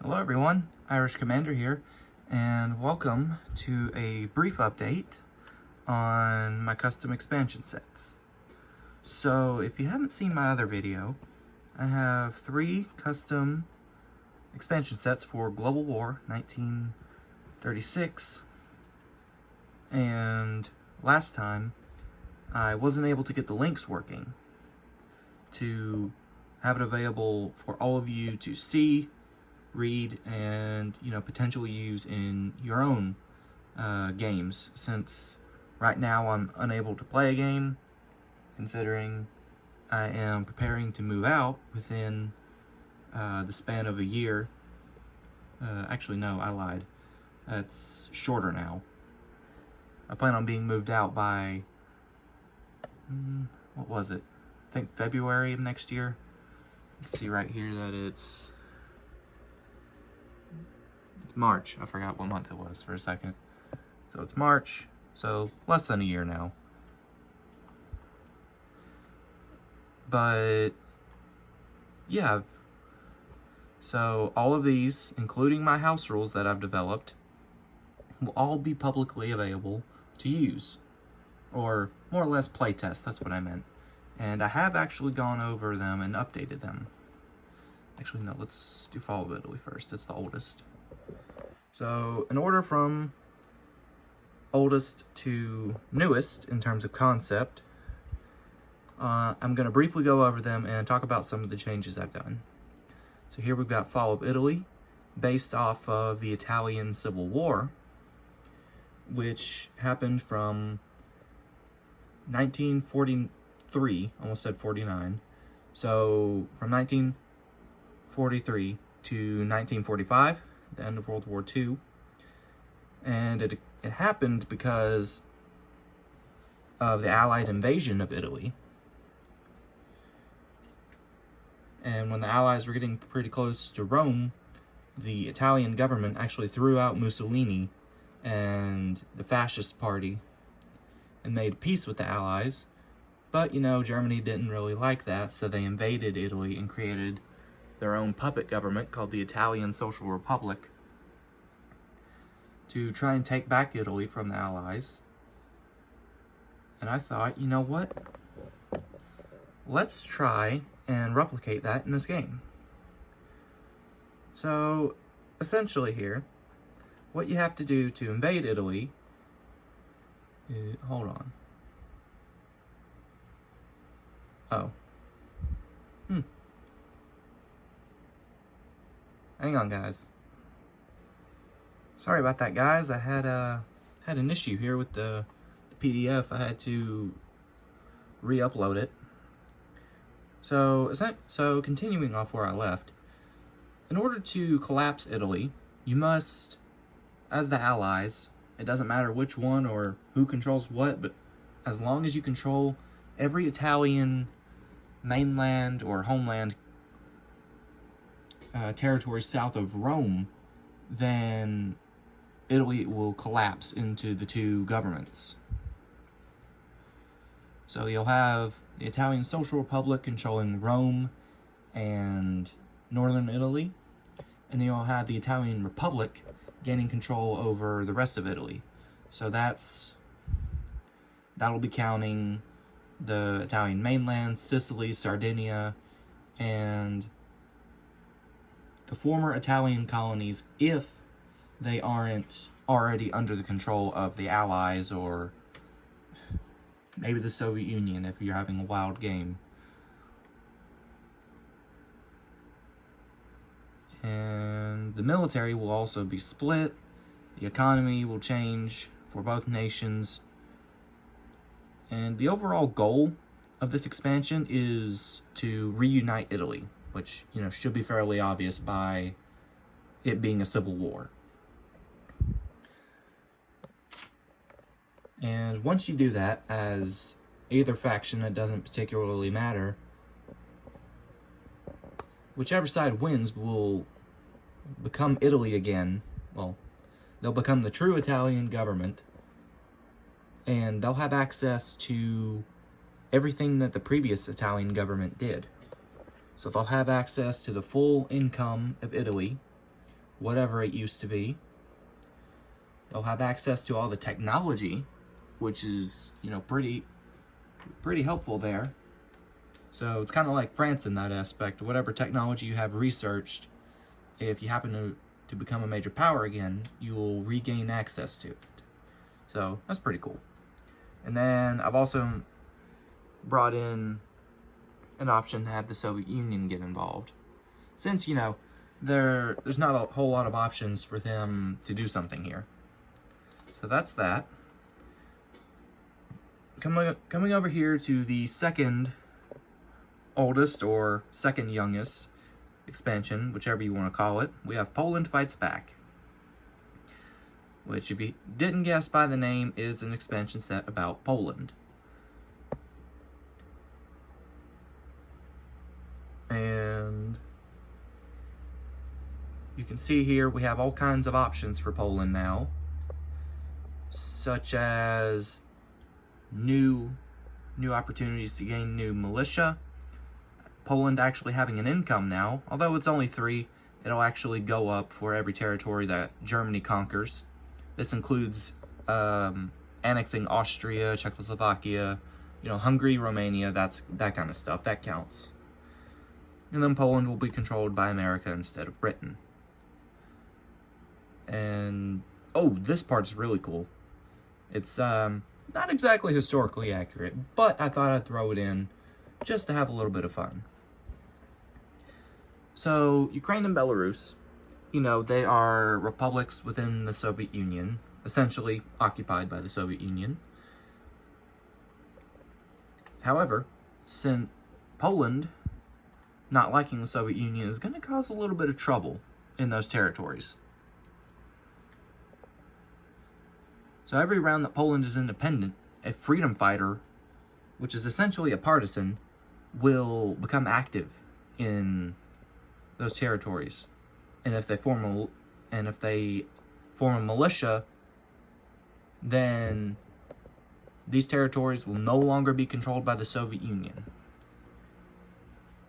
Hello everyone, Irish Commander here, and welcome to a brief update on my custom expansion sets. So if you haven't seen my other video, I have 3 custom expansion sets for Global War 1936, and last time I wasn't able to get the links working to have it available for all of you to see, read, and potentially use in your own games, since right now I'm unable to play a game, considering I am preparing to move out within the span of a year. Actually no, I lied, that's shorter now. I plan on being moved out by what was it, I think February of next year. You can see right here that it's March. I forgot what month it was for a second. So it's March, so less than a year now. But yeah, so all of these, including my house rules that I've developed, will all be publicly available to use, or more or less playtest, that's what I meant. And I have actually gone over them and updated them. Actually no, let's do Fall of Italy first, it's the oldest. So in order from oldest to newest in terms of concept, I'm going to briefly go over them and talk about some of the changes I've done. So here we've got Fall of Italy, based off of the Italian Civil War, which happened from 1943, almost said 49, so from 1943 to 1945, the end of World War II, and it happened because of the Allied invasion of Italy. And when the Allies were getting pretty close to Rome, the Italian government actually threw out Mussolini and the Fascist Party and made peace with the Allies. But, Germany didn't really like that, so they invaded Italy and created their own puppet government called the Italian Social Republic to try and take back Italy from the Allies. And I thought, you know what? Let's try and replicate that in this game. So, essentially here, what you have to do to invade Italy is, hold on. Oh. Hang on, guys. Sorry about that, guys. I had an issue here with the PDF. I had to re-upload it. So continuing off where I left, in order to collapse Italy, you must, as the Allies, it doesn't matter which one or who controls what, but as long as you control every Italian mainland or homeland territory south of Rome, then Italy will collapse into the 2 governments. So you'll have the Italian Social Republic controlling Rome and northern Italy, and then you'll have the Italian Republic gaining control over the rest of Italy. So that'll be counting the Italian mainland, Sicily, Sardinia, and the former Italian colonies, if they aren't already under the control of the Allies, or maybe the Soviet Union if you're having a wild game. And the military will also be split. The economy will change for both nations. And the overall goal of this expansion is to reunite Italy, which, should be fairly obvious by it being a civil war. And once you do that, as either faction, it doesn't particularly matter, whichever side wins will become Italy again. Well, they'll become the true Italian government, and they'll have access to everything that the previous Italian government did. So they'll have access to the full income of Italy, whatever it used to be. They'll have access to all the technology, which is, you know, pretty helpful there. So it's kind of like France in that aspect. Whatever technology you have researched, if you happen to become a major power again, you will regain access to it. So that's pretty cool. And then I've also brought in an option to have the Soviet Union get involved, since, you know, there's not a whole lot of options for them to do something here. So that's that. Coming over here to the second oldest or second youngest expansion, whichever you want to call it, we have Poland Fights Back, which, if you didn't guess by the name, is an expansion set about Poland. And you can see here we have all kinds of options for Poland now, such as new opportunities to gain new militia. Poland actually having an income now, although it's only 3, it'll actually go up for every territory that Germany conquers. This includes annexing Austria, Czechoslovakia, you know, Hungary, Romania, that kind of stuff, that counts. And then Poland will be controlled by America instead of Britain. And, oh, this part's really cool. It's not exactly historically accurate, but I thought I'd throw it in just to have a little bit of fun. So, Ukraine and Belarus, you know, they are republics within the Soviet Union, essentially occupied by the Soviet Union. However, since Poland not liking the Soviet Union is going to cause a little bit of trouble in those territories. So every round that Poland is independent, a freedom fighter, which is essentially a partisan, will become active in those territories. And if they form a militia, then these territories will no longer be controlled by the Soviet Union.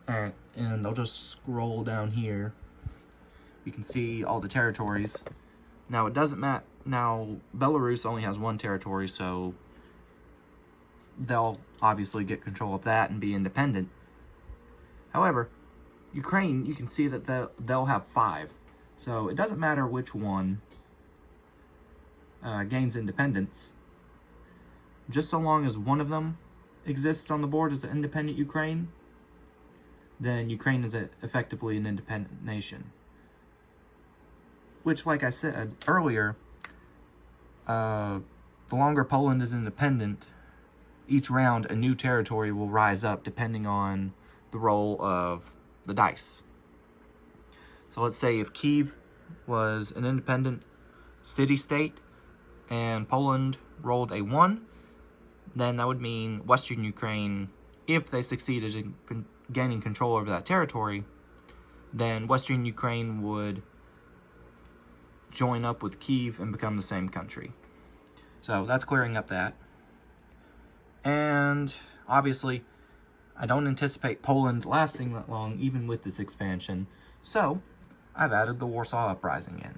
Alright, and I'll just scroll down here. You can see all the territories. Now, it doesn't matter. Now, Belarus only has 1 territory, so they'll obviously get control of that and be independent. However, Ukraine, you can see that they'll have 5. So it doesn't matter which one gains independence. Just so long as one of them exists on the board as an independent Ukraine, then Ukraine is effectively an independent nation. Which, like I said earlier, the longer Poland is independent, each round a new territory will rise up depending on the roll of the dice. So let's say if Kyiv was an independent city-state and Poland rolled a 1, then that would mean Western Ukraine, if they succeeded in gaining control over that territory, then Western Ukraine would join up with Kyiv and become the same country. So that's clearing up that. And obviously, I don't anticipate Poland lasting that long, even with this expansion. So I've added the Warsaw Uprising in.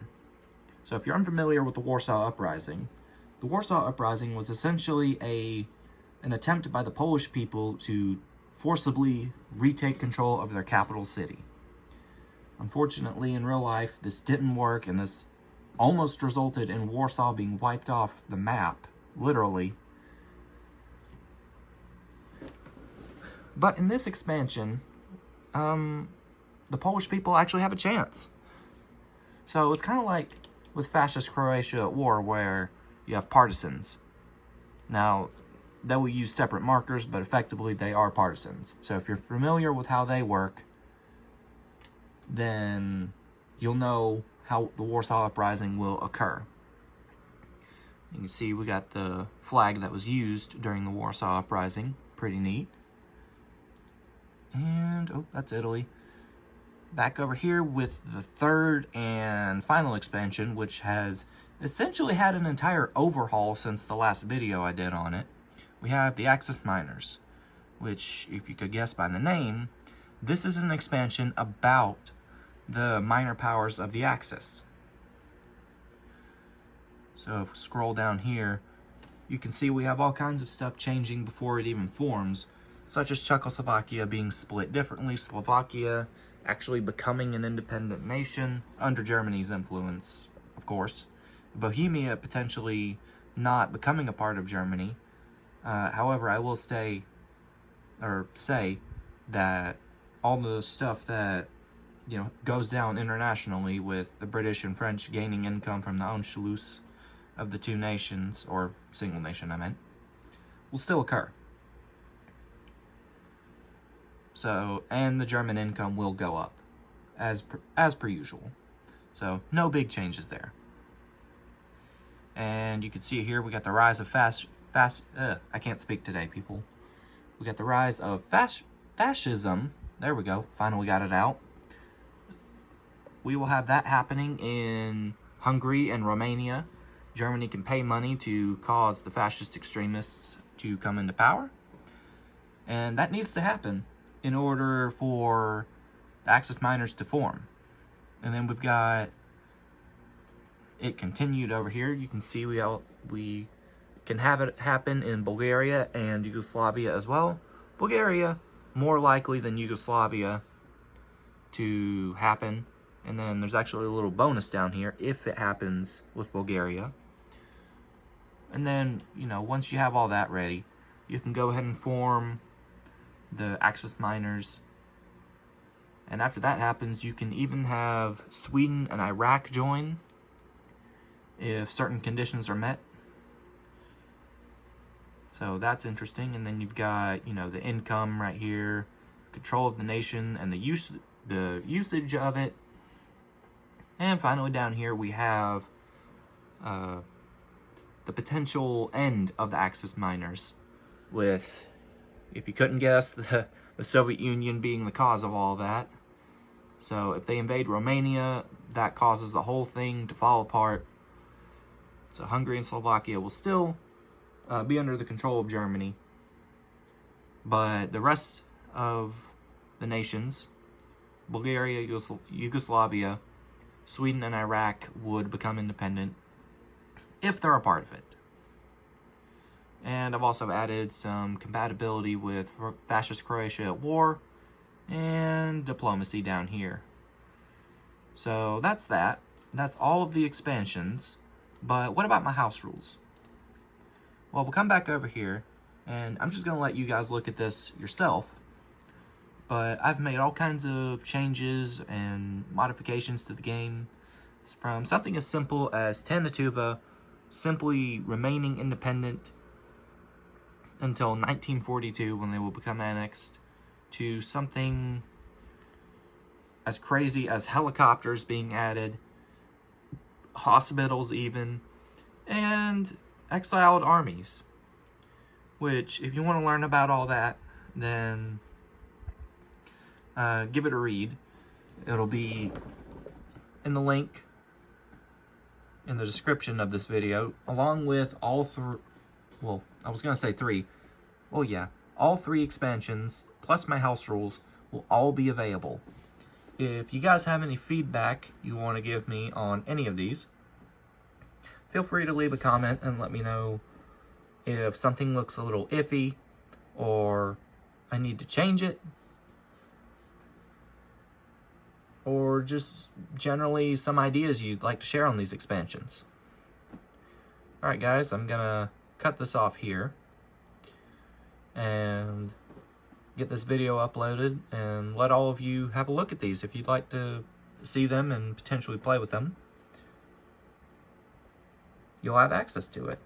So if you're unfamiliar with the Warsaw Uprising was essentially an attempt by the Polish people to forcibly retake control of their capital city. Unfortunately, in real life, this didn't work, and this almost resulted in Warsaw being wiped off the map, literally. But in this expansion, the Polish people actually have a chance. So it's kind of like with fascist Croatia at war, where you have partisans. Now, they will use separate markers, but effectively they are partisans. So if you're familiar with how they work, then you'll know how the Warsaw Uprising will occur. You can see we got the flag that was used during the Warsaw Uprising. Pretty neat. And, oh, that's Italy. Back over here with the third and final expansion, which has essentially had an entire overhaul since the last video I did on it. We have the Axis Miners, which, if you could guess by the name, this is an expansion about the minor powers of the Axis. So if we scroll down here, you can see we have all kinds of stuff changing before it even forms, such as Czechoslovakia being split differently, Slovakia actually becoming an independent nation under Germany's influence, of course, Bohemia potentially not becoming a part of Germany. However, I will say that all the stuff that goes down internationally with the British and French gaining income from the Anschluss of the two nations, or single nation I meant, will still occur. So, and the German income will go up, as per usual. So, no big changes there. And you can see here, we got the rise of I can't speak today, people. We got the rise of fascism. There we go, finally got it out. We will have that happening in Hungary and Romania. Germany can pay money to cause the fascist extremists to come into power. And that needs to happen in order for the Axis miners to form. And then we've got it continued over here. You can see we can have it happen in Bulgaria and Yugoslavia as well. Bulgaria, more likely than Yugoslavia to happen. And then there's actually a little bonus down here if it happens with Bulgaria. And then, once you have all that ready, you can go ahead and form the Axis miners. And after that happens, you can even have Sweden and Iraq join if certain conditions are met. So that's interesting. And then you've got, the income right here, control of the nation, and the usage of it. And finally down here we have the potential end of the Axis miners, with, if you couldn't guess, the Soviet Union being the cause of all that. So if they invade Romania, that causes the whole thing to fall apart. So Hungary and Slovakia will still be under the control of Germany, but the rest of the nations, Bulgaria, Yugoslavia, Sweden, and Iraq, would become independent if they're a part of it. And I've also added some compatibility with Fascist Croatia at war and diplomacy down here. So that's that. That's all of the expansions. But what about my house rules? Well, we'll come back over here, and I'm just going to let you guys look at this yourself. But I've made all kinds of changes and modifications to the game, from something as simple as Tanatuva simply remaining independent until 1942, when they will become annexed, to something as crazy as helicopters being added, hospitals even, and exiled armies. Which, if you want to learn about all that, then give it a read. It'll be in the link in the description of this video, along with all three, well, I was going to say three. Well, yeah, all three expansions, plus my house rules, will all be available. If you guys have any feedback you want to give me on any of these, feel free to leave a comment and let me know if something looks a little iffy, or I need to change it, or just generally some ideas you'd like to share on these expansions. Alright guys, I'm gonna cut this off here and get this video uploaded and let all of you have a look at these if you'd like to see them and potentially play with them. You'll have access to it.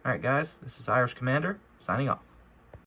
Alright guys, this is Irish Commander, signing off.